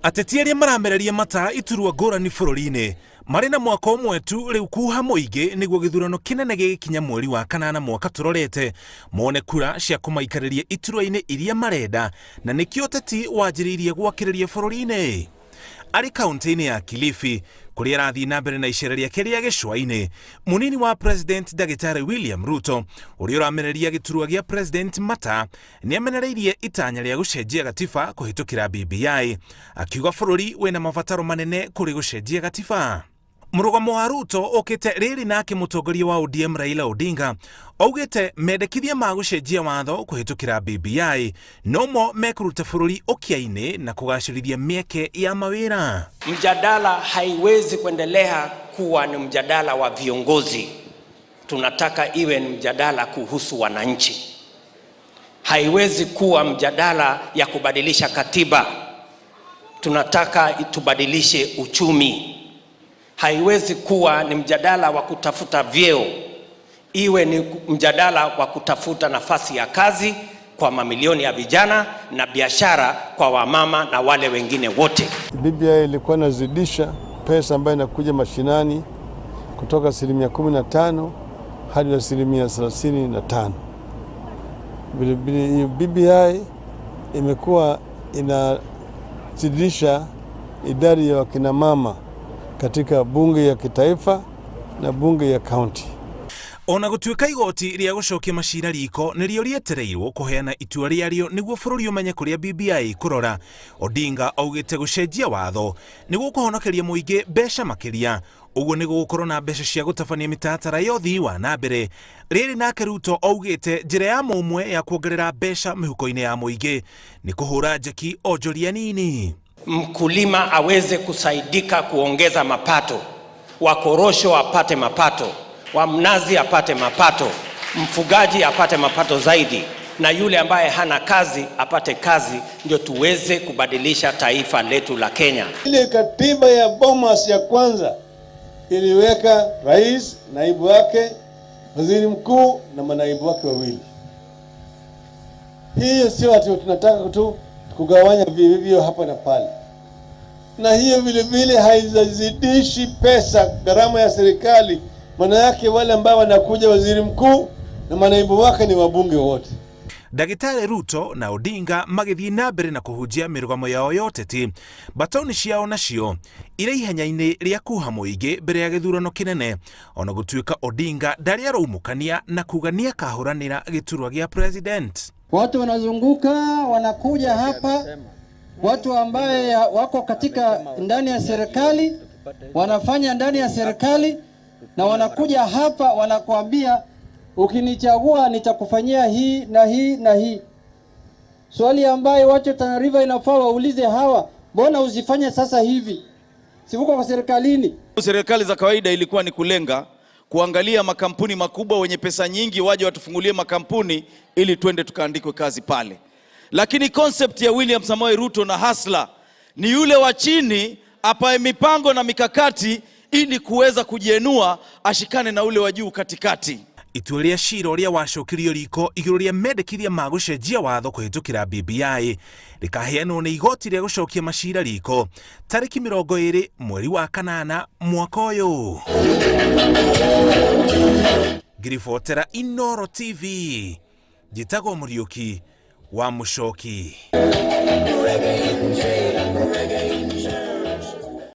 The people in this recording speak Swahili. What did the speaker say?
Ateti aria maramereria mata iturwa ngũrani bũrũri-inĩ marĩ na mwaka ũmwe tu rĩu kuha mũingĩ nĩguo gĩthurano kĩnene gĩgĩkinya mweri wa kanana mwaka tũrorete mone kura cia kũmaikarĩria iturwa-inĩ iria marenda na nĩkĩo ũteti wanjĩrĩirie gwakĩrĩria bũrũri-inĩ. Arĩ kaunti-inĩ ya Kilifi kũrĩa arathiĩ na mbere na icera rĩake rĩa gĩcũa-inĩ, mũnini wa President Ndagĩtarĩ William Ruto ũrĩa ũramereria gĩturwa gĩa President Mata nĩamenereirie itanya rĩa gũcenjia gatiba kũhĩtũkĩra BBI, akiuga bũrũri wĩna mabataro manene kũrĩ gũcenjia gatiba. Mũrũgamo wa Ruto ũkĩte rĩrĩ nake mũtongoria wa ODM Raila Odinga augĩte mendekithia ma gũcenjia watho kũhĩtũkĩra BBI no mo mekũruta bũrũri ũkia-inĩ na kũgacĩrithia mĩeke ya mawĩra. Mjadala haiwezi kuendelea kuwa ni mjadala wa viongozi. Tunataka iwe ni mjadala kuhusu wananchi. Haiwezi kuwa mjadala ya kubadilisha katiba. Tunataka tubadilishe uchumi. Haiwezi kuwa ni mjadala wa kutafuta vyeo. Iwe ni mjadala wa kutafuta nafasi ya kazi kwa mamilioni ya vijana na biashara kwa wamama na wale wengine wote. BBI ilikuwa inazidisha pesa ambayo inakuja mashinani kutoka 15% hadi 35%. BBI imekuwa inazidisha idadi ya wakina mama katika bunge ya kitaifa na bunge ya kaunti. Ona gũtuĩka igoti rĩa gũcokia macira riko nĩrĩo rĩetereirwo kũheana itua rĩarĩo nĩguo bũrũri ũmenye kũrĩa BBI kũrora, Odinga augĩte gũcenjia watho nĩguo kũhonokeria mũingĩ mbeca makĩria. Ũguo nĩ gũgũkorwo na mbeca cia gũtabania mĩtaratara ya ũthii wa na mbere. Rĩrĩ nake Ruto augĩte njĩra ya mũmwe ya kuongerera mbeca mĩhuko-inĩ ya mũingĩ ni kũhũra njeki onjoria nini. Mkulima aweze kusaidika kuongeza mapato, wakorosho apate mapato, wa mnazi apate mapato, mfugaji apate mapato zaidi, na yule ambaye hana kazi apate kazi, ndio tuweze kubadilisha taifa letu la Kenya. Ile katiba ya Bomas ya kwanza iliweka rais, naibu wake, waziri mkuu na manaibu wake wawili. Hiyo sio ati tunataka tu kugawanya vivyo hapa na pale. Na hiyo vile vile haizazidishi pesa gharama ya serikali. Maana yake wale ambao wanakuja waziri mkuu na manaibu wake ni wabunge wote. Ndagĩtarĩ Ruto na Odinga magĩthiĩ na mbere na kũhunjia mĩrũgamo yao ya ũteti, batoni ciao nacio irĩ ihenya-inĩ rĩa kuha mũingĩ mbere ya gĩthurano kĩnene, ona gũtuĩka Odinga ndarĩ araumũkania na kuga nĩakahũranĩra gĩturwa gĩa president. Watu wanazunguka wanakuja hapa, watu ambaye wako katika ndani ya serikali, wanafanya ndani ya serikali, na wanakuja hapa wanakuambia ukinichagua nitakufanyia hii na hii na hii. Swali ambaye watu Tana River inafaa waulize hawa, mbona usifanye sasa hivi? Sivuko kwa serikalini. Serikali za kawaida ilikuwa ni kulenga kuangalia makampuni makubwa wenye pesa nyingi waje watufungulie makampuni ili twende tukaandikwe kazi pale. Lakini concept ya William Samoei Ruto na Hasla ni yule wa chini apae mipango na mikakati ili kuweza kujienua, ashikane na ule wa juu katikati. Itua rĩa cira ũrĩa wacokirio riko igũrũ rĩa mendekithia ma gũcenjia watho kũhĩtũkĩra BBI rĩkaheanwo nĩ igoti rĩa gũcokia macira riko tarĩki 20 mweri wa kanana mwaka ũyũ. Ngiribotera Inooro TV, njĩtagwo Mũriũki wa Mũchoki.